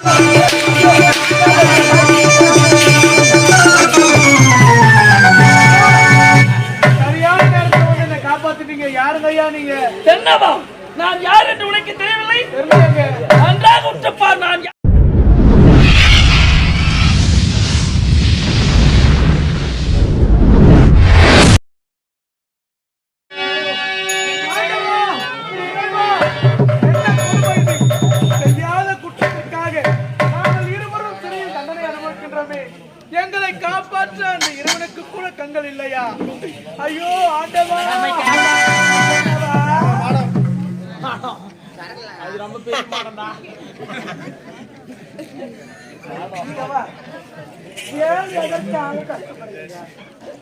சரியான நேரத்தில் வந்து என்னை காப்பாத்திட்டீங்க. யாருங்க ஐயா நீங்க? தென்னவா, நான் யார் என்று உனக்கு தெரியவில்லை? நன்றாக உற்றப்பார். நான் எங்களை காப்பாற்ற அந்த இறைவனுக்கு கூட கண்கள் இல்லையா? ஐயோ ஆண்டவா, அது ரொம்ப பெரிய மாடம்டா.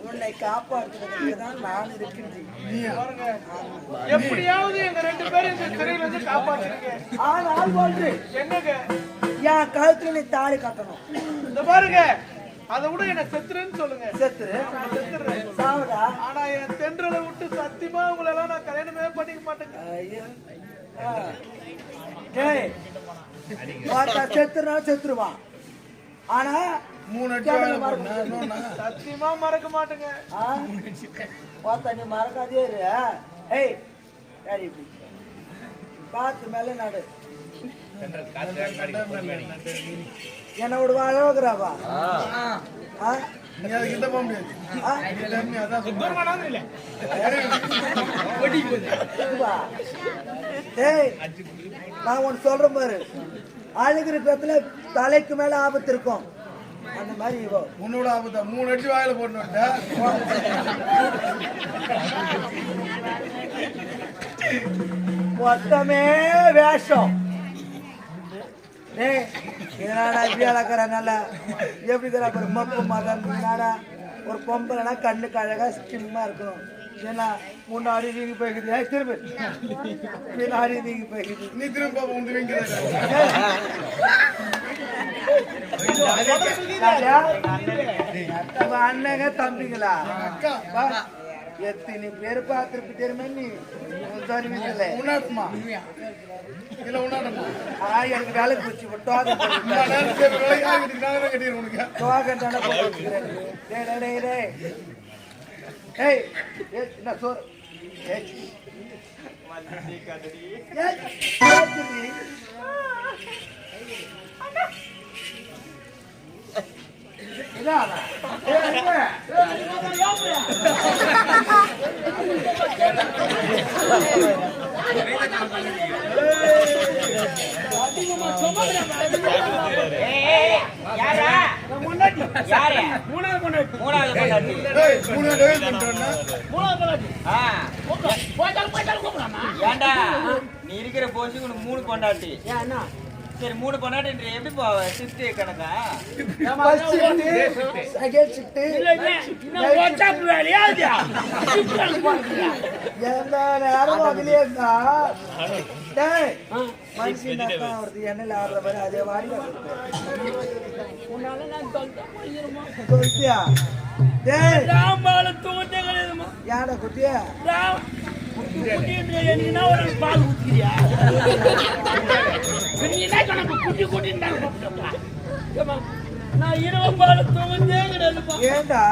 உன்னை காப்பாற்றுவதற்குதான் நான் இருக்கின்றேன். எப்படியாவது எங்க 2 பேரும் இந்த சிறையில இருந்து காப்பாற்றுங்க. ஆனால் ஒன்று என்னங்க? என் கழுத்துல நீ தாலி கட்டணும். இந்த பாருங்க, அதை விட என்ன செத்துருன்னு சொல்லுங்க. செத்துறேன் சாவுடா. ஆனா என் தென்றலை விட்டு சத்தியமா உங்களை எல்லாம் நான் கல்யாணமே பண்ணிக்க மாட்டேங்க. செத்துனா செத்துருவான். ஆனா 3 சத்தியமா மறக்க மாட்டேங்க. நீ மறக்காதே இரு. ஏய் காத்து மேல நடு. என்ன விடுவா அழகுறாவா? நான் ஒன்னு சொல்றேன் பாரு, அழுகிற இடத்துல தலைக்கு மேல ஆபத்து இருக்கும். அந்த மாதிரி உன்னோட ஆபத்தா 3 அடி வாயில போட்டு மொத்தமே வேஷம். என்னடா இப்படி அழகிற நல்லா எப்படி மப்பு மதம் நாடா? ஒரு பொம்பளைனா கண்ணுக்கு அழகா ஸ்கிம்மா இருக்கணும். ஏன்னா முன்னாடி நீங்க போய்க்குது, திரும்ப பின்னாடி நீங்க போய்க்குது, நீ திரும்ப அண்ணங்க தம்பிங்களா எத்தனை பேர் பார்த்துருக்கு தெரியுமா? நீ சர்வீஸ்ல எனக்கு வேலைக்கு போச்சு. என்ன சோறு ஏண்டா நீ இருக்கிற போச்சு உனக்கு 3 பொண்டாட்டி. சரி 3 பொண்டாட்டி எப்படி போவ? ஷிஃப்ட் கணக்கா? எண்ணெயில் ஆடுற மாதிரி அதே வாடி யாட குட்டியா பால் ஊத்திக்கிறியா? நான் இரவு பால் தூங்கதே கிடையாது. ஏண்டா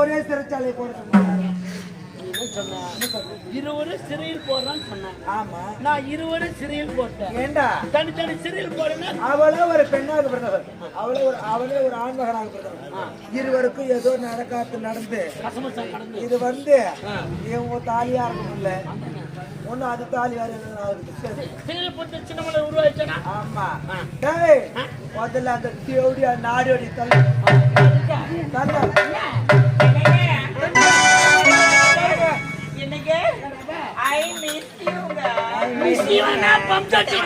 ஒரே சிறைச்சாலை போட இருவரும் சிறையில் போறான்னு சொன்னாங்க. ஆமா, நான் இருவரும் சிறையில் போட்டேன். ஏண்டா தனித்தனி சிறையில் போறேன்னா அவளே ஒரு பெண்ணாக பிறந்தவர், அவளே ஒரு ஆண்மகனாக பிறந்தவர். இருவருக்கும் ஏதோ நடந்து இது வந்து இவங்க தாலியா இருக்கணும்ல, ஒண்ணு அது தாலி வேற சின்னமலை உருவாயிச்சா. ஆமா, முதல்ல அந்த தேவடியா நாடோடி தள்ளி I miss you guys. I miss you na pamchachi.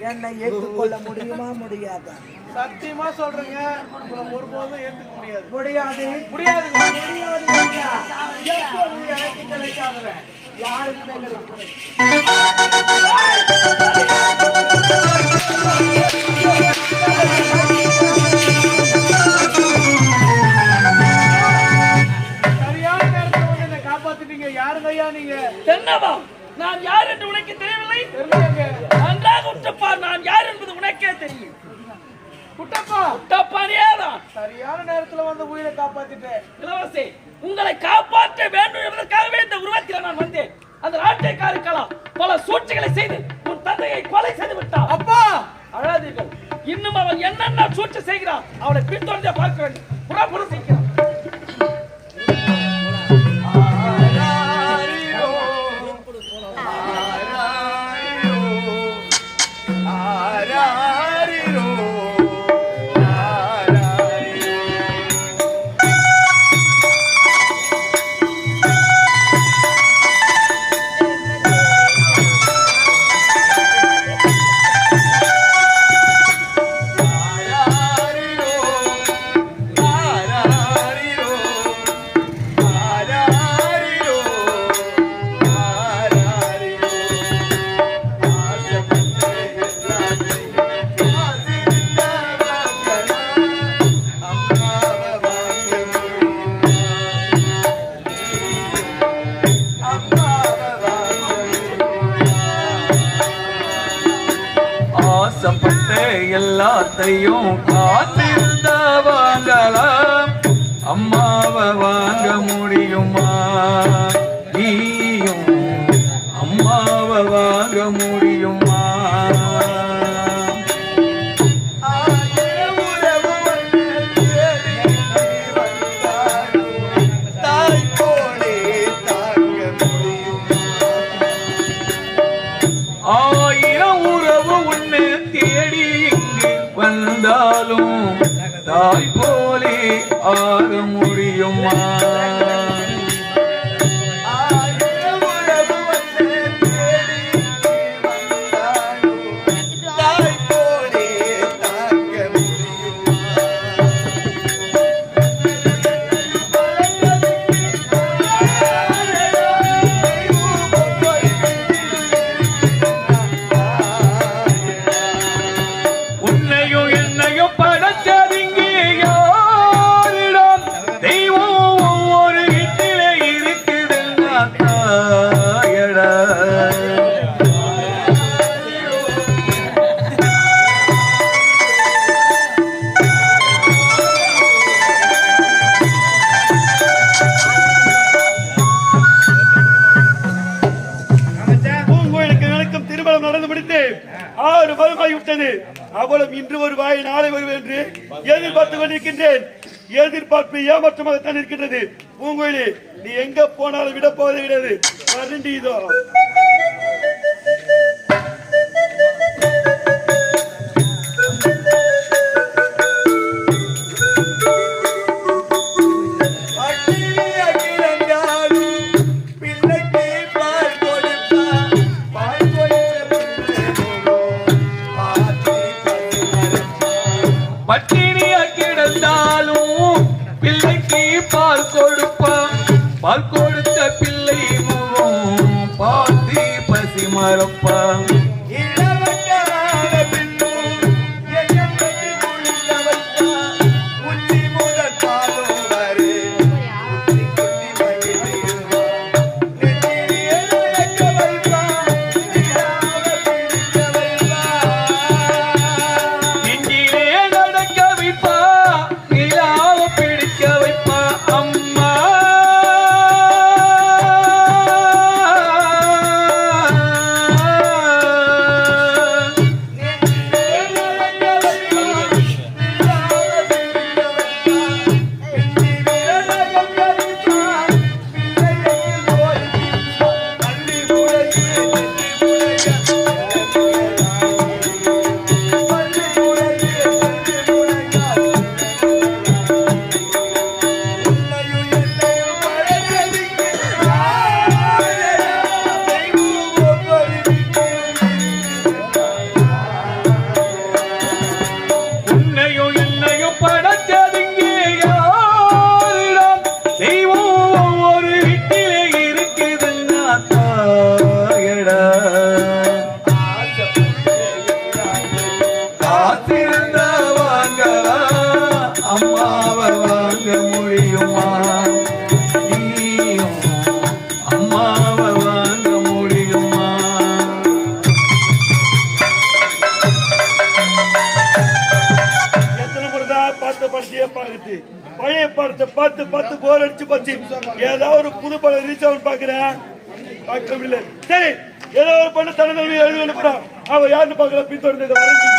என்னை ஏற்றுக்கொள்ள முடியுமா முடியாதா? சத்தியமா சொல்றேங்க, உங்களை ஒருபோதும் ஏத்துக்க முடியாது. முடியாது முடியாது. எப்போது எனக்கு கிடைக்காதவன் யாருக்குமே கிடைக்கும். சரியான நேரத்துல வந்து என்னை காப்பாத்திட்டீங்க. யாருங்க ஐயா நீங்க? தென்னவா, நான் யார் என்று உனக்கு தெரியவில்லை? தெரியலங்க. நன்றாக உற்றப்பார், நான் யார் என்பது உனக்கே தெரியும். குட்டப்பா, குட்டப்பானேதான். சரியான நேரத்துல வந்து உயிரை காப்பாத்திட்டேன். இளவரசி, உங்களை காப்பாற்ற வேண்டும் என்பதற்காகவே இந்த உருவத்தில் நான் வந்தேன். அந்த நாட்டை காரிக்கலாம் பல சூழ்ச்சிகளை செய்து உன் தந்தையை கொலை செய்து விட்டான். அப்பா, அழாதீர்கள். இன்னும் அவன் என்னென்ன சூழ்ச்சி செய்கிறான் அவனை பின்தொடர்ந்தே பார்க்க வேண்டும். புறப்பட செய்கிறான். எல்லாத்தையும் காத்திருந்த வாங்கலாம், அம்மாவை வாங்க முடியுமா? நீயும் அம்மாவை வாங்க முடியுமா? ஆயிரம் உறவு உன்னை தேடி வந்தாலும் தாய் போலே ஆக முடியுமா? அவளும் இன்று ஒரு வாய் நாளை வரும் என்று எதிர்பார்த்துக் கொண்டிருக்கின்றேன். எதிர்பார்ப்பு ஏமாற்றமாகத்தான் இருக்கின்றது. பூங்கோயிலே, நீ எங்க போனாலும் விட போவதே கிடையாது. வரண்டி இதோ. பட்டினியா கிடந்தாலும் பிள்ளைக்கு பால் கொடுப்பான். பால் கொடுத்த பிள்ளை முகம் பார்த்து பசி மறப்பான். அம்மாவை வாங்க முடியுமா? நீயும் அம்மாவை வாங்க முடியுமா? எத்தனை முறைதா பார்த்த படத்தையே பார்க்குது, பழைய படத்தை பார்த்து பார்த்து போர் அடிச்சு போச்சு. ஏதாவது ஒரு புது படம் ரீச் ஆகும் பாக்குறேன், பார்க்க முடியல. சரி, ஏதோ ஒரு பண்ண தலைநகரி எழுதி அனுப்புறான், அவ யாருன்னு பார்க்கல. பின்தொடர்ந்து வரஞ்சி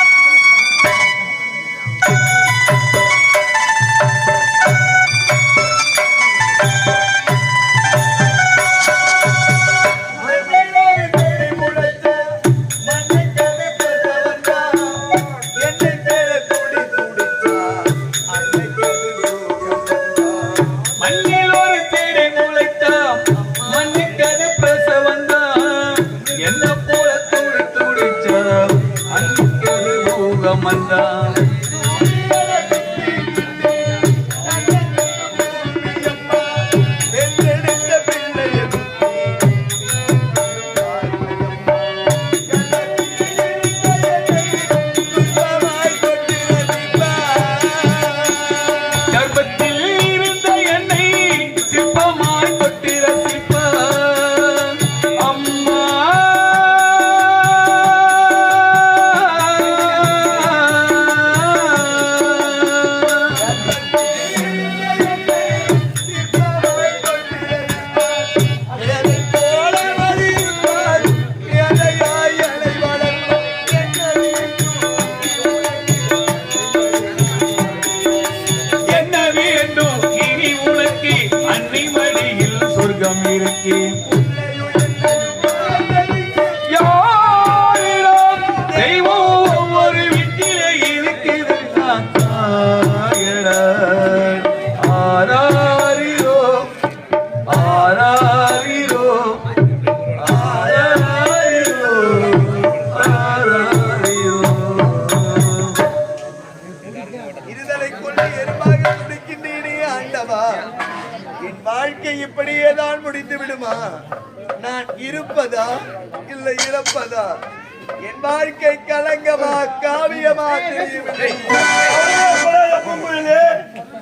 நான் இருப்பதா இல்லை இறப்பதா? என் வாழ்க்கை கலங்கமா காவியமா தெரியவில்லை.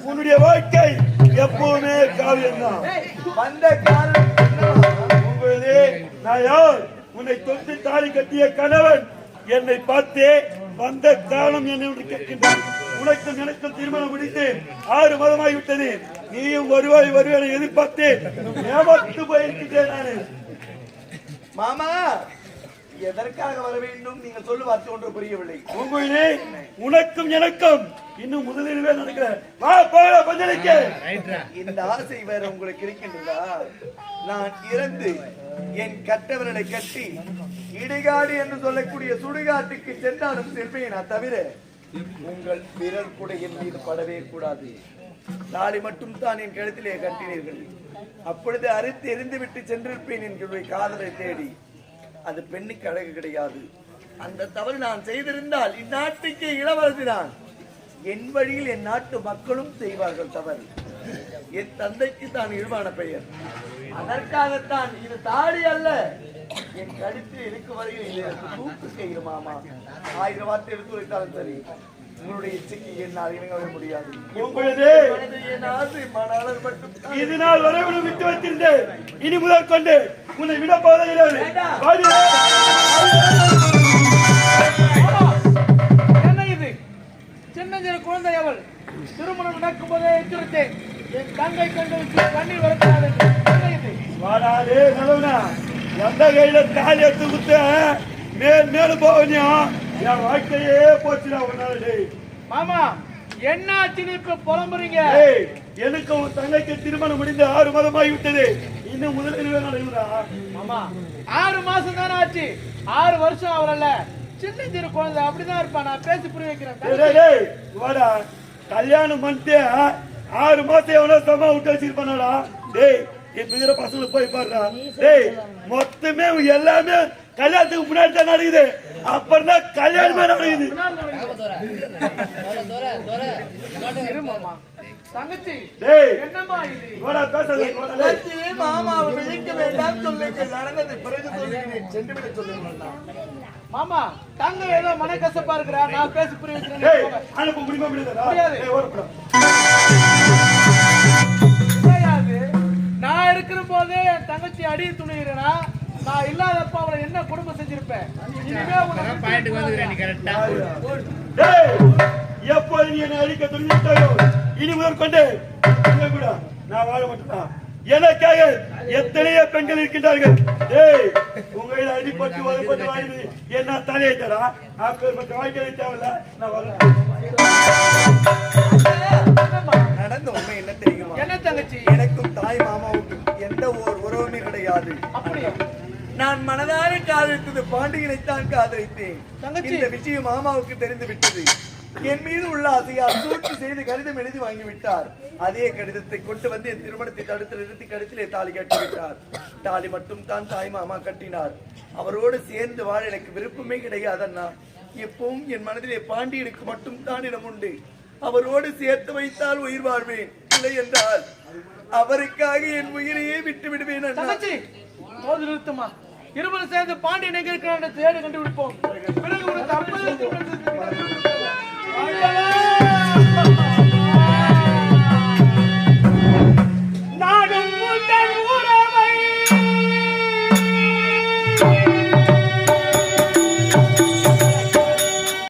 உன்னுடைய வாழ்க்கை எப்பவுமே காவியம் தான். வந்த காலம் நான் யார்? உன்னை தொட்டு தாலி கட்டிய கணவன் என்னை பார்த்தே வந்த காலம் என்னை கேட்கின்றான். உனக்கும் எனக்கும் திருமணம் முடித்து 6 மாதமாகிவிட்டது. நீயும் வருவாய் வருவாய் எதிர்பார்த்து ஏமாத்து போயிருக்கிறேன் நானு. மாமா, எதற்காக வர வேண்டும்? நீங்க சொல்லு வார்த்தை ஒன்று புரியவில்லை. உங்களே உனக்கும் எனக்கும் இன்னும் முதலிலே நடக்கிறேன். வா போல பஞ்சலிக்க. இந்த ஆசை வேற உங்களுக்கு இருக்கின்றதா? நான் இறந்து என் கட்டவர்களை கட்டி இடுகாடு என்று சொல்லக்கூடிய சுடுகாட்டுக்கு சென்றாலும் செல்வேனா தவிர உங்கள் விரல் கூட என் மீது படவே கூடாது. தாலி மட்டும் தான் என் கழுத்திலே கட்டினீர்கள். அப்பொழுது அறுத்து எரிந்து விட்டு சென்றிருப்பேன் என்கிற காதலை தேடி. அது பெண்ணுக்கு அழகு கிடையாது. அந்த தவறு நான் செய்திருந்தால் இந்நாட்டுக்கு இளவரசி நான். என் வழியில் என் நாட்டு மக்களும் செய்வார்கள் தவறு. என் தந்தைக்கு தான் இழிவான பெயர். அதற்காகத்தான் இது தாடி அல்ல, என் கழுத்தில் இருக்கும் வரையில் தூக்கு செய்யும். மாமா, 1000 வார்த்தை எடுத்து வைத்தாலும் சரி, உங்களுடைய இச்சைக்கு என்னால் இணங்க முடியாது. என் ஆசை மணாளர் மட்டும் இது நாள் வரை உன்னை விட்டு வைத்திருந்தேன். இனி முதல் கொண்டு உன்னை விட போவதில்லை. என்ன இது? சின்னஞ்சிறு குழந்தை அவள். திருமணம் நடக்கும் போதே எச்சரித்தேன், என் தங்கை கண்களுக்கு கண்ணீர் வரக்கூடாது. என்ன இது? வாடாதே நல்லவனா, எந்த கையில தாலி எடுத்து குத்த மேலும் போவனியா? என் வாழ்க்கையே போச்சுடா உன்னாலே. மாமா, என்ன ஆச்சுன்னு இப்ப புலம்புறீங்க? எனக்கு உன் தங்கைக்கு திருமணம் முடிந்து 6 மாதமாகிவிட்டது. இன்னும் முதலில் நடைபெறா. மாமா, 6 மாசம் தானே ஆச்சு, 6 வருஷம் அவரல்ல. சின்ன சிறு குழந்தை அப்படிதான் இருப்பா. நான் பேசி புரிய வைக்கிறேன். வாடா, கல்யாணம் பண்ணிட்டு 6 மாசம் எவ்வளவு சமா விட்டு வச்சிருப்பானடா. டேய், இப்ப இருக்கிற பசங்களுக்கு போய் பாருடா. டேய், மொத்தமே எல்லாமே கல்யாணத்துக்கு முன்னாடி தான் நடக்குது. அப்புறம் தான் கல்யாணமே நடக்குது. தங்கச்சி, டேய், என்னம்மா இது? வாடா பேசுறது. மாமாவை விழிக்க வேண்டாம் சொல்லுங்க. நடந்தது பிறகு சொல்லுகிறேன். சென்று விட சொல்லுங்க. மாமா, தங்க ஏதோ மனக்கசப்பா இருக்கிறா. நான் பேசி புரிய டேய், வைக்கிறேன். அனுப்ப முடியுமா? முடியாது. முடியாது. அடிய துணிகிறனா நான் இல்லாதப்ப அவளை என்ன குடும்பம் செஞ்சிருப்பேன். இனிமே எப்போது நீ என்னை அழிக்க துணிவிட்டாயோ இனி முதற்கொண்டு கூட நான் வாழ மாட்டேன். எனக்காக எத்தனையோ பெண்கள் இருக்கின்றார்கள். உங்களை அடிப்பட்டு வலுப்பட்டு வாழ்ந்து என்ன தலையை தரா அப்பேற்பட்ட வாழ்க்கை தேவையில்ல. நான் வரேன். நடந்த உண்மை என்ன தெரியுமா? என்ன தங்கச்சி? எனக்கும் தாய் மாமாவுக்கும் எந்த ஒரு உறவுமே கிடையாது. அப்படியா? நான் மனதார காதலித்தது பாண்டியனைத்தான் காதலித்தேன். தங்கச்சி, இந்த விஷயம் மாமாவுக்கு தெரிந்து விட்டது. என் மீது உள்ள ஆசையால் சூழ்ச்சி செய்து கடிதம் எழுதி வாங்கிவிட்டார். அதே கடிதத்தை கொண்டு வந்து என் திருமணத்தை தடுத்து நிறுத்தி கழுத்திலே தாலி கட்டிவிட்டார். தாலி மட்டும் தான் தாய் மாமா கட்டினார். அவரோடு சேர்ந்து வாழ எனக்கு விருப்பமே கிடையாதண்ணா. எப்பவும் என் மனதிலே பாண்டியனுக்கு மட்டும் தான் இடம் உண்டு. அவரோடு சேர்த்து வைத்தால் உயிர் வாழ்வேன், இல்லை என்றால் அவருக்காக என் உயிரையே விட்டு விடுவேன். தங்கச்சி போது நிறுத்துமா. இருவரும் சேர்ந்து பாண்டியன் எங்க இருக்கிறான் தேடி கண்டுபிடிப்போம். பிறகு உனக்கு 50